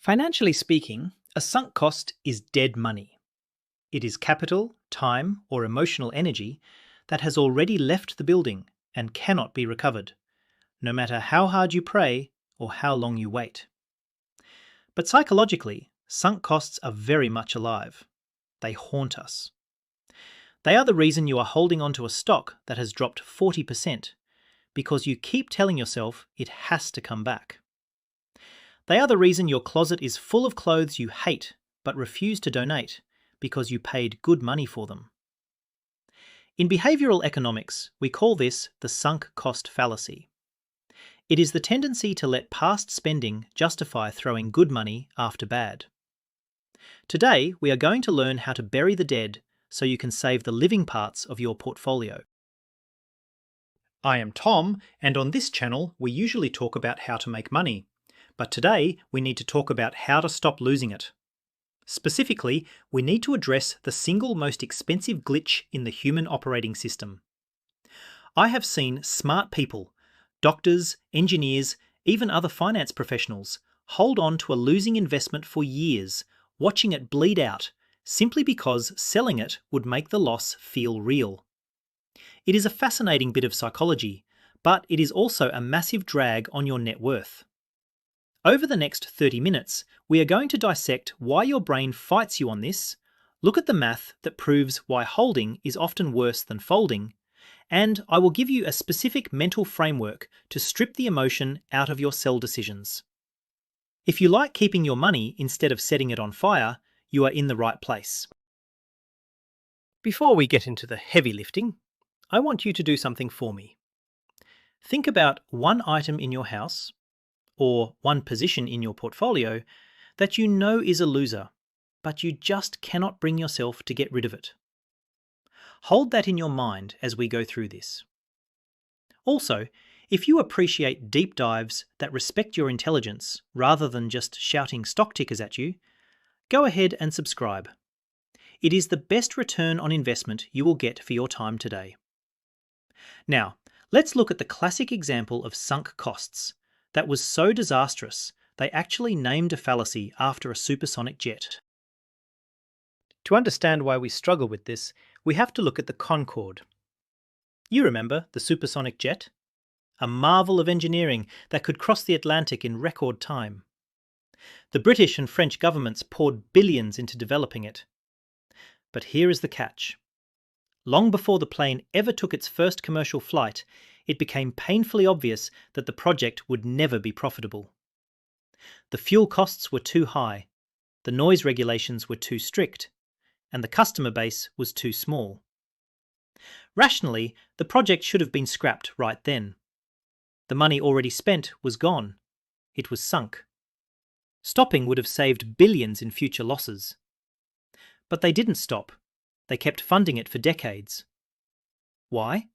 Financially speaking, a sunk cost is dead money. It is capital, time, or emotional energy that has already left the building and cannot be recovered, no matter how hard you pray or how long you wait. But psychologically, sunk costs are very much alive. They haunt us. They are the reason you are holding onto a stock that has dropped 40% because you keep telling yourself it has to come back. They are the reason your closet is full of clothes you hate but refuse to donate because you paid good money for them. In behavioral economics, we call this the sunk cost fallacy. It is the tendency to let past spending justify throwing good money after bad. Today, we are going to learn how to bury the dead so you can save the living parts of your portfolio. I am Tom, and on this channel, we usually talk about how to make money. But today, we need to talk about how to stop losing it. Specifically, we need to address the single most expensive glitch in the human operating system. I have seen smart people, doctors, engineers, even other finance professionals, hold on to a losing investment for years, watching it bleed out, simply because selling it would make the loss feel real. It is a fascinating bit of psychology, but it is also a massive drag on your net worth. Over the next 30 minutes, we are going to dissect why your brain fights you on this, look at the math that proves why holding is often worse than folding, and I will give you a specific mental framework to strip the emotion out of your sell decisions. If you like keeping your money instead of setting it on fire, you are in the right place. Before we get into the heavy lifting, I want you to do something for me. Think about one item in your house, or one position in your portfolio, that you know is a loser, but you just cannot bring yourself to get rid of it. Hold that in your mind as we go through this. Also, if you appreciate deep dives that respect your intelligence rather than just shouting stock tickers at you, go ahead and subscribe. It is the best return on investment you will get for your time today. Now, let's look at the classic example of sunk costs that was so disastrous they actually named a fallacy after a supersonic jet. To understand why we struggle with this, we have to look at the Concorde. You remember the supersonic jet? A marvel of engineering that could cross the Atlantic in record time. The British and French governments poured billions into developing it. But here is the catch. Long before the plane ever took its first commercial flight, it became painfully obvious that the project would never be profitable. The fuel costs were too high, the noise regulations were too strict, and the customer base was too small. Rationally, the project should have been scrapped right then. The money already spent was gone. It was sunk. Stopping would have saved billions in future losses. But they didn't stop. They kept funding it for decades. Why?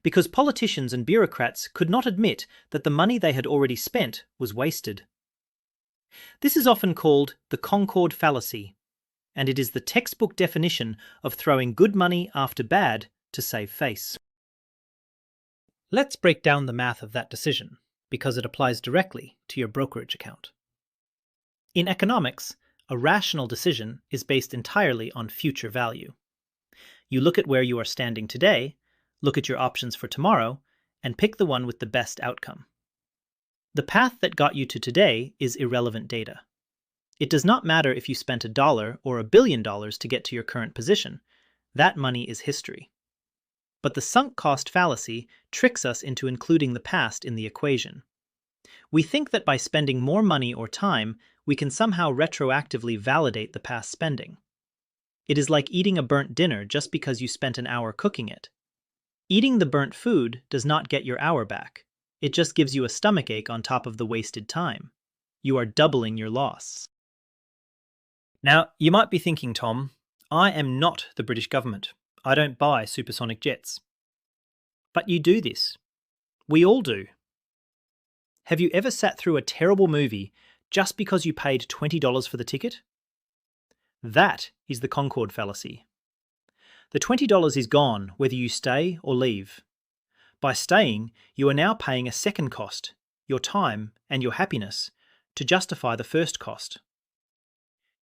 Because politicians and bureaucrats could not admit that the money they had already spent was wasted. This is often called the Concorde fallacy, and it is the textbook definition of throwing good money after bad to save face. Let's break down the math of that decision, because it applies directly to your brokerage account. In economics, a rational decision is based entirely on future value. You look at where you are standing today, look at your options for tomorrow, and pick the one with the best outcome. The path that got you to today is irrelevant data. It does not matter if you spent $1 or $1 billion to get to your current position. That money is history. But the sunk cost fallacy tricks us into including the past in the equation. We think that by spending more money or time, we can somehow retroactively validate the past spending. It is like eating a burnt dinner just because you spent an hour cooking it. Eating the burnt food does not get your hour back. It just gives you a stomachache on top of the wasted time. You are doubling your loss. Now, you might be thinking, Tom, I am not the British government. I don't buy supersonic jets. But you do this. We all do. Have you ever sat through a terrible movie just because you paid $20 for the ticket? That is the Concorde fallacy. The $20 is gone whether you stay or leave. By staying, you are now paying a second cost, your time and your happiness, to justify the first cost.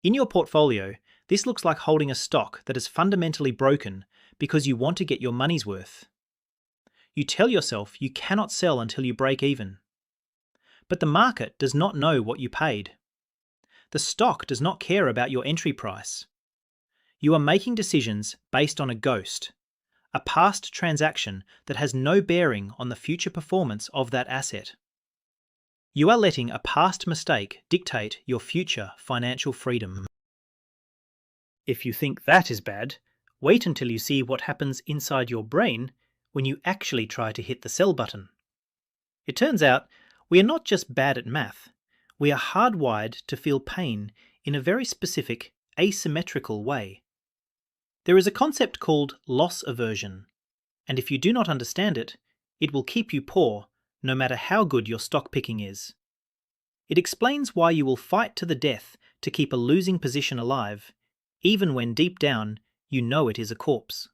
In your portfolio, this looks like holding a stock that is fundamentally broken because you want to get your money's worth. You tell yourself you cannot sell until you break even. But the market does not know what you paid. The stock does not care about your entry price. You are making decisions based on a ghost, a past transaction that has no bearing on the future performance of that asset. You are letting a past mistake dictate your future financial freedom. If you think that is bad, wait until you see what happens inside your brain when you actually try to hit the sell button. It turns out we are not just bad at math, we are hardwired to feel pain in a very specific, asymmetrical way. There is a concept called loss aversion, and if you do not understand it, it will keep you poor no matter how good your stock picking is. It explains why you will fight to the death to keep a losing position alive, even when deep down you know it is a corpse.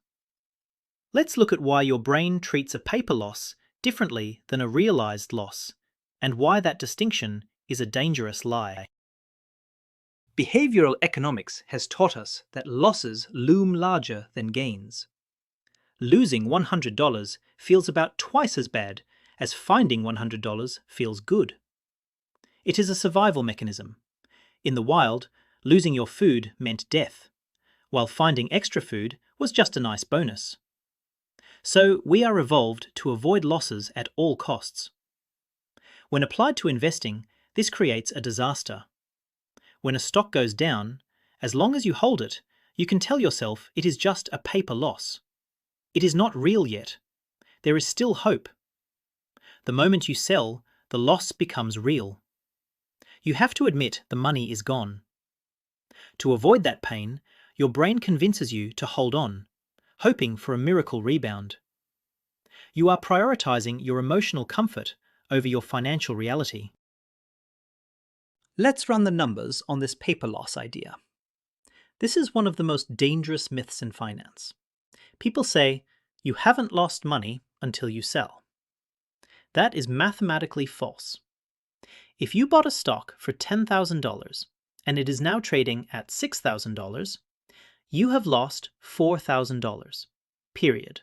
Let's look at why your brain treats a paper loss differently than a realized loss, and why that distinction is a dangerous lie. Behavioral economics has taught us that losses loom larger than gains. Losing $100 feels about twice as bad as finding $100 feels good. It is a survival mechanism. In the wild, losing your food meant death, while finding extra food was just a nice bonus. So we are evolved to avoid losses at all costs. When applied to investing, this creates a disaster. When a stock goes down, as long as you hold it, you can tell yourself it is just a paper loss. It is not real yet. There is still hope. The moment you sell, the loss becomes real. You have to admit the money is gone. To avoid that pain, your brain convinces you to hold on, hoping for a miracle rebound. You are prioritizing your emotional comfort over your financial reality. Let's run the numbers on this paper loss idea. This is one of the most dangerous myths in finance. People say, you haven't lost money until you sell. That is mathematically false. If you bought a stock for $10,000 and it is now trading at $6,000, you have lost $4,000, period.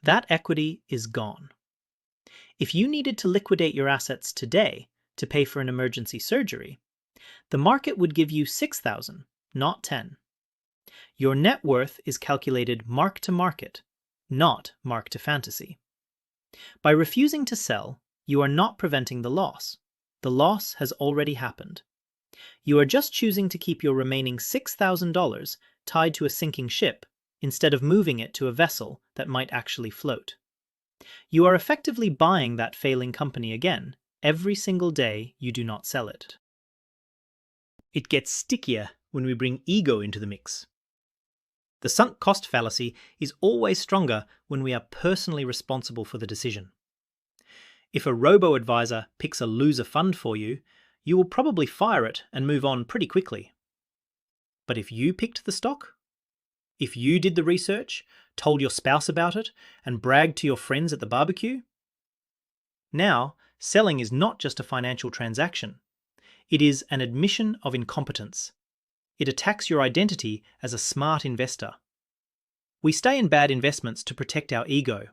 That equity is gone. If you needed to liquidate your assets today to pay for an emergency surgery, the market would give you $6,000, not $10,000. Your net worth is calculated mark to market, not mark to fantasy. By refusing to sell, you are not preventing the loss. The loss has already happened. You are just choosing to keep your remaining $6,000 tied to a sinking ship instead of moving it to a vessel that might actually float. You are effectively buying that failing company again every single day you do not sell it. It gets stickier when we bring ego into the mix. The sunk cost fallacy is always stronger when we are personally responsible for the decision. If a robo-advisor picks a loser fund for you, you will probably fire it and move on pretty quickly. But if you picked the stock, if you did the research, told your spouse about it, and bragged to your friends at the barbecue, now selling is not just a financial transaction. It is an admission of incompetence. It attacks your identity as a smart investor. We stay in bad investments to protect our ego.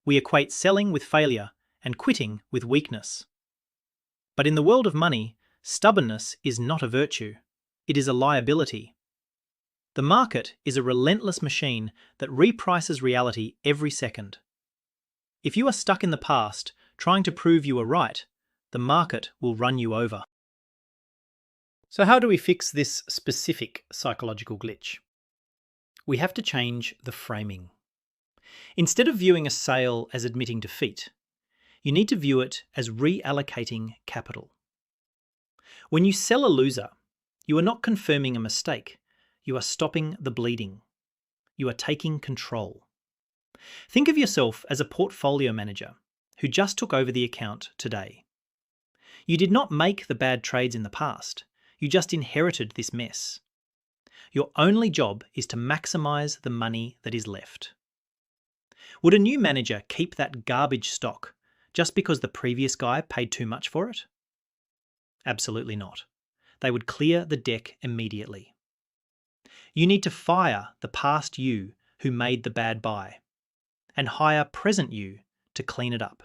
We equate selling with failure and quitting with weakness. But in the world of money, stubbornness is not a virtue. It is a liability. The market is a relentless machine that reprices reality every second. If you are stuck in the past, trying to prove you are right, the market will run you over. So how do we fix this specific psychological glitch? We have to change the framing. Instead of viewing a sale as admitting defeat, you need to view it as reallocating capital. When you sell a loser, you are not confirming a mistake. You are stopping the bleeding. You are taking control. Think of yourself as a portfolio manager who just took over the account today. You did not make the bad trades in the past. You just inherited this mess. Your only job is to maximize the money that is left. Would a new manager keep that garbage stock just because the previous guy paid too much for it? Absolutely not. They would clear the deck immediately. You need to fire the past you who made the bad buy and hire present you to clean it up.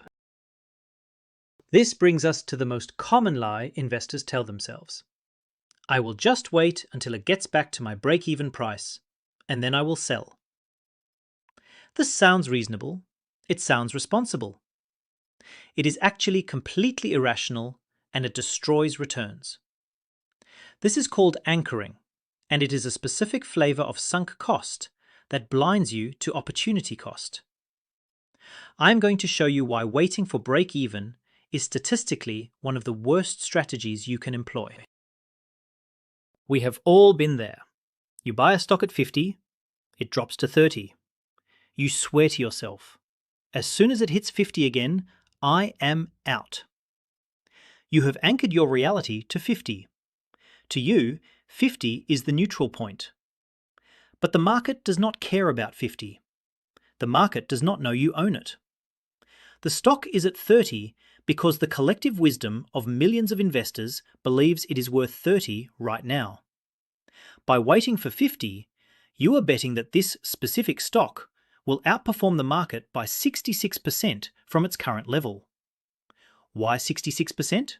This brings us to the most common lie investors tell themselves. I will just wait until it gets back to my break-even price, and then I will sell. This sounds reasonable. It sounds responsible. It is actually completely irrational, and it destroys returns. This is called anchoring, and it is a specific flavor of sunk cost that blinds you to opportunity cost. I'm going to show you why waiting for break-even is statistically one of the worst strategies you can employ. We have all been there. You buy a stock at 50, it drops to 30. You swear to yourself, as soon as it hits 50 again, I am out. You have anchored your reality to 50. To you, 50 is the neutral point. But the market does not care about 50. The market does not know you own it. The stock is at 30 because the collective wisdom of millions of investors believes it is worth 30 right now. By waiting for 50, you are betting that this specific stock will outperform the market by 66% from its current level. Why 66%?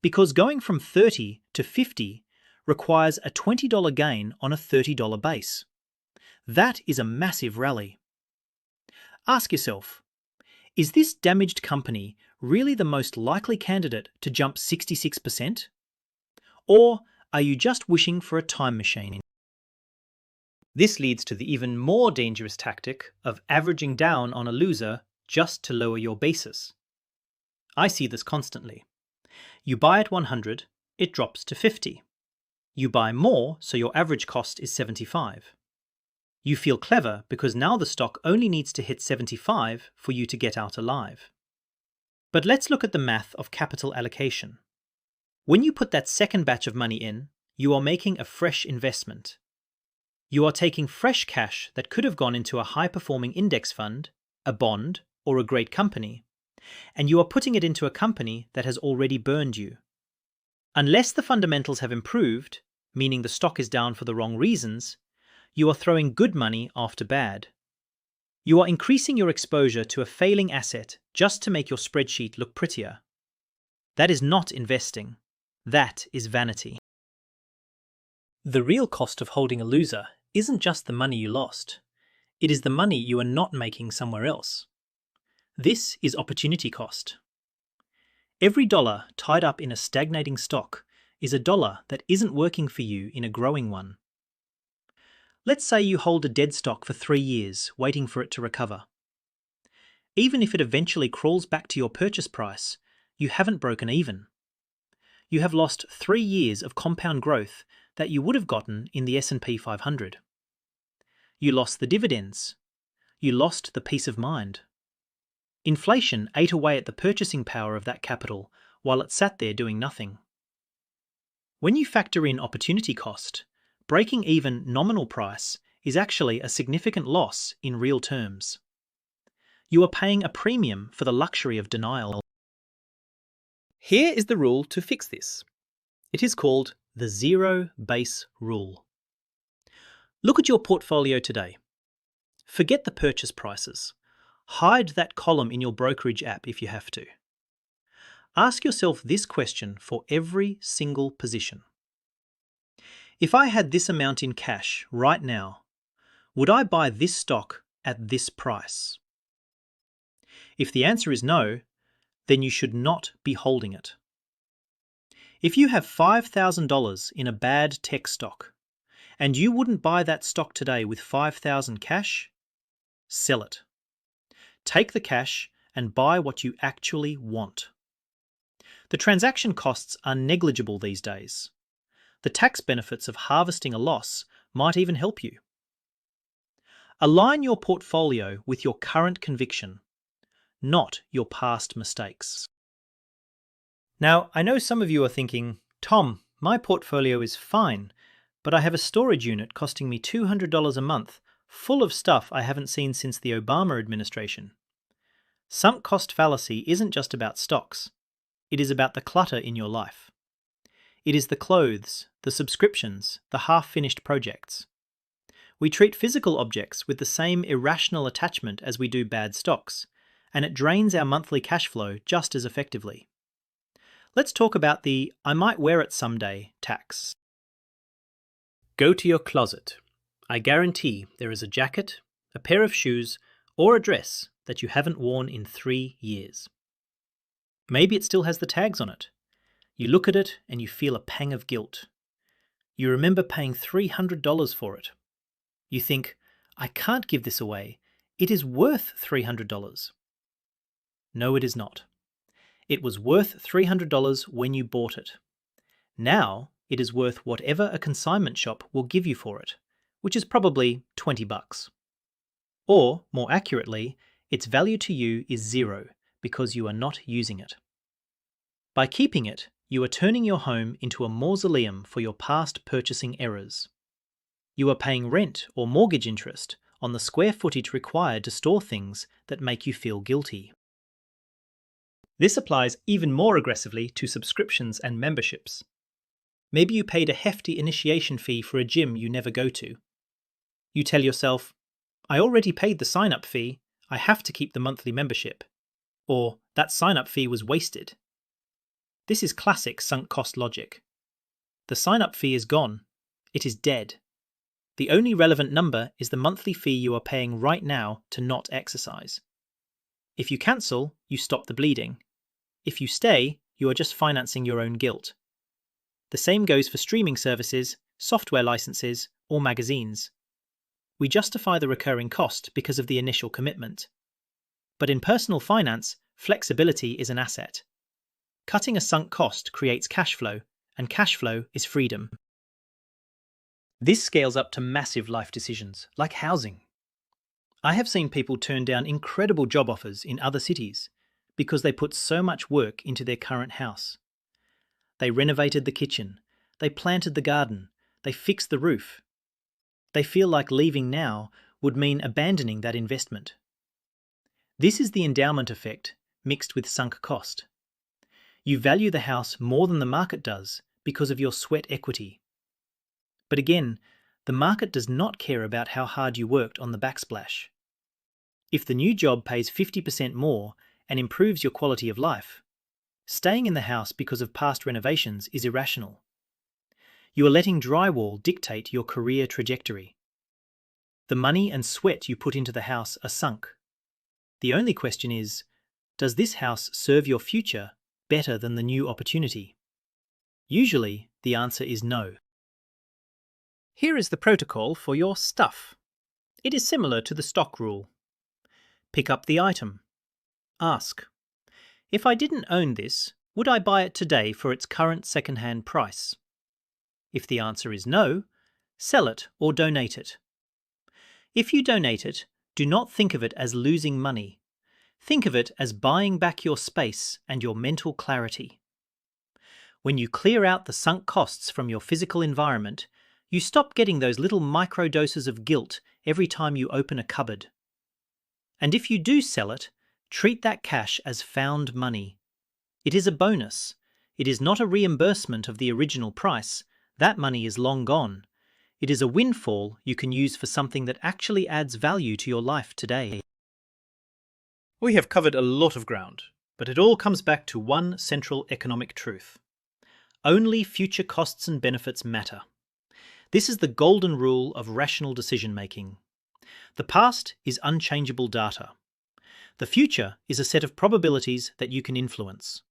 Because going from 30 to 50 requires a $20 gain on a $30 base. That is a massive rally. Ask yourself, is this damaged company really the most likely candidate to jump 66%? Or are you just wishing for a time machine? This leads to the even more dangerous tactic of averaging down on a loser just to lower your basis. I see this constantly. You buy at 100, it drops to 50. You buy more, so your average cost is 75. You feel clever because now the stock only needs to hit 75 for you to get out alive. But let's look at the math of capital allocation. When you put that second batch of money in, you are making a fresh investment. You are taking fresh cash that could have gone into a high-performing index fund, a bond, or a great company, and you are putting it into a company that has already burned you. Unless the fundamentals have improved, meaning the stock is down for the wrong reasons, you are throwing good money after bad. You are increasing your exposure to a failing asset just to make your spreadsheet look prettier. That is not investing. That is vanity. The real cost of holding a loser isn't just the money you lost. It is the money you are not making somewhere else. This is opportunity cost. Every dollar tied up in a stagnating stock is a dollar that isn't working for you in a growing one. Let's say you hold a dead stock for 3 years, waiting for it to recover. Even if it eventually crawls back to your purchase price, you haven't broken even. You have lost 3 years of compound growth that you would have gotten in the S&P 500. You lost the dividends. You lost the peace of mind. Inflation ate away at the purchasing power of that capital while it sat there doing nothing. When you factor in opportunity cost, breaking even nominal price is actually a significant loss in real terms. You are paying a premium for the luxury of denial. Here is the rule to fix this. It is called the zero base rule. Look at your portfolio today. Forget the purchase prices. Hide that column in your brokerage app if you have to. Ask yourself this question for every single position. If I had this amount in cash right now, would I buy this stock at this price? If the answer is no, then you should not be holding it. If you have $5,000 in a bad tech stock, and you wouldn't buy that stock today with $5,000 cash, sell it. Take the cash and buy what you actually want. The transaction costs are negligible these days. The tax benefits of harvesting a loss might even help you. Align your portfolio with your current conviction, not your past mistakes. Now, I know some of you are thinking, Tom, my portfolio is fine, but I have a storage unit costing me $200 a month, full of stuff I haven't seen since the Obama administration. Sunk cost fallacy isn't just about stocks. It is about the clutter in your life. It is the clothes, the subscriptions, the half-finished projects. We treat physical objects with the same irrational attachment as we do bad stocks, and it drains our monthly cash flow just as effectively. Let's talk about the "I might wear it someday" tax. Go to your closet. I guarantee there is a jacket, a pair of shoes, or a dress that you haven't worn in 3 years. Maybe it still has the tags on it. You look at it and you feel a pang of guilt. You remember paying $300 for it. You think, I can't give this away. It is worth $300. No, it is not. It was worth $300 when you bought it. Now it is worth whatever a consignment shop will give you for it, which is probably $20. Or, more accurately, its value to you is zero because you are not using it. By keeping it, you are turning your home into a mausoleum for your past purchasing errors. You are paying rent or mortgage interest on the square footage required to store things that make you feel guilty. This applies even more aggressively to subscriptions and memberships. Maybe you paid a hefty initiation fee for a gym you never go to. You tell yourself, I already paid the sign-up fee, I have to keep the monthly membership. Or, that sign-up fee was wasted. This is classic sunk cost logic. The sign-up fee is gone. It is dead. The only relevant number is the monthly fee you are paying right now to not exercise. If you cancel, you stop the bleeding. If you stay, you are just financing your own guilt. The same goes for streaming services, software licenses, or magazines. We justify the recurring cost because of the initial commitment. But in personal finance, flexibility is an asset. Cutting a sunk cost creates cash flow, and cash flow is freedom. This scales up to massive life decisions, like housing. I have seen people turn down incredible job offers in other cities because they put so much work into their current house. They renovated the kitchen, they planted the garden, they fixed the roof. They feel like leaving now would mean abandoning that investment. This is the endowment effect mixed with sunk cost. You value the house more than the market does because of your sweat equity. But again, the market does not care about how hard you worked on the backsplash. If the new job pays 50% more and improves your quality of life, staying in the house because of past renovations is irrational. You are letting drywall dictate your career trajectory. The money and sweat you put into the house are sunk. The only question is, does this house serve your future better than the new opportunity? Usually, the answer is no. Here is the protocol for your stuff. It is similar to the stock rule. Pick up the item. Ask, if I didn't own this, would I buy it today for its current second-hand price? If the answer is no, sell it or donate it. If you donate it, do not think of it as losing money. Think of it as buying back your space and your mental clarity. When you clear out the sunk costs from your physical environment, you stop getting those little microdoses of guilt every time you open a cupboard. And if you do sell it, treat that cash as found money. It is a bonus. It is not a reimbursement of the original price. That money is long gone. It is a windfall you can use for something that actually adds value to your life today. We have covered a lot of ground, but it all comes back to one central economic truth. Only future costs and benefits matter. This is the golden rule of rational decision-making. The past is unchangeable data. The future is a set of probabilities that you can influence.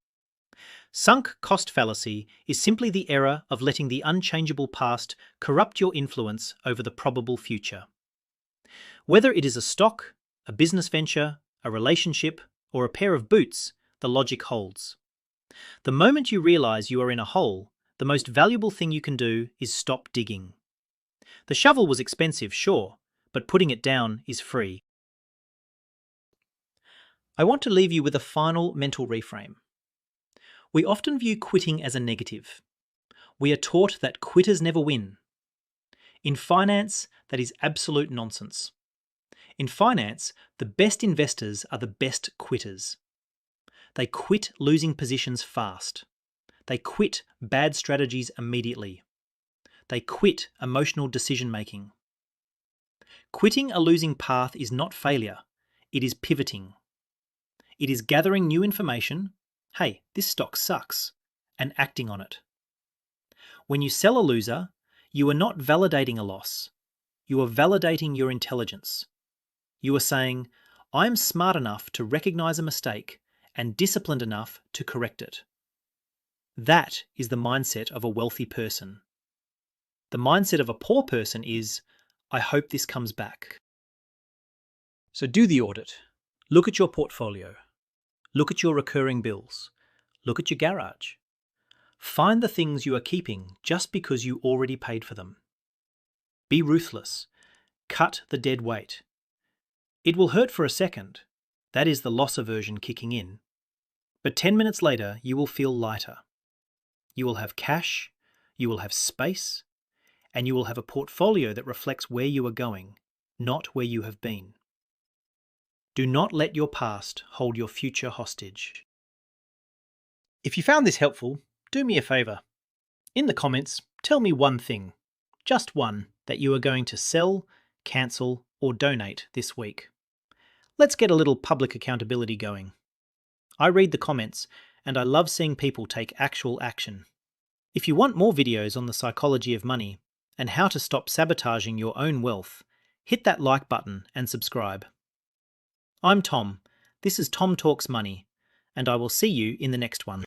Sunk cost fallacy is simply the error of letting the unchangeable past corrupt your influence over the probable future. Whether it is a stock, a business venture, a relationship, or a pair of boots, the logic holds. The moment you realize you are in a hole, the most valuable thing you can do is stop digging. The shovel was expensive, sure, but putting it down is free. I want to leave you with a final mental reframe. We often view quitting as a negative. We are taught that quitters never win. In finance, that is absolute nonsense. In finance, the best investors are the best quitters. They quit losing positions fast. They quit bad strategies immediately. They quit emotional decision making. Quitting a losing path is not failure, it is pivoting. It is gathering new information, hey, this stock sucks, and acting on it. When you sell a loser, you are not validating a loss. You are validating your intelligence. You are saying, I am smart enough to recognize a mistake and disciplined enough to correct it. That is the mindset of a wealthy person. The mindset of a poor person is, I hope this comes back. So do the audit. Look at your portfolio. Look at your recurring bills. Look at your garage. Find the things you are keeping just because you already paid for them. Be ruthless. Cut the dead weight. It will hurt for a second. That is the loss aversion kicking in. But 10 minutes later, you will feel lighter. You will have cash, you will have space, and you will have a portfolio that reflects where you are going, not where you have been. Do not let your past hold your future hostage. If you found this helpful, do me a favour. In the comments, tell me one thing, just one, that you are going to sell, cancel, or donate this week. Let's get a little public accountability going. I read the comments, and I love seeing people take actual action. If you want more videos on the psychology of money and how to stop sabotaging your own wealth, hit that like button and subscribe. I'm Tom. This is Tom Talks Money, and I will see you in the next one.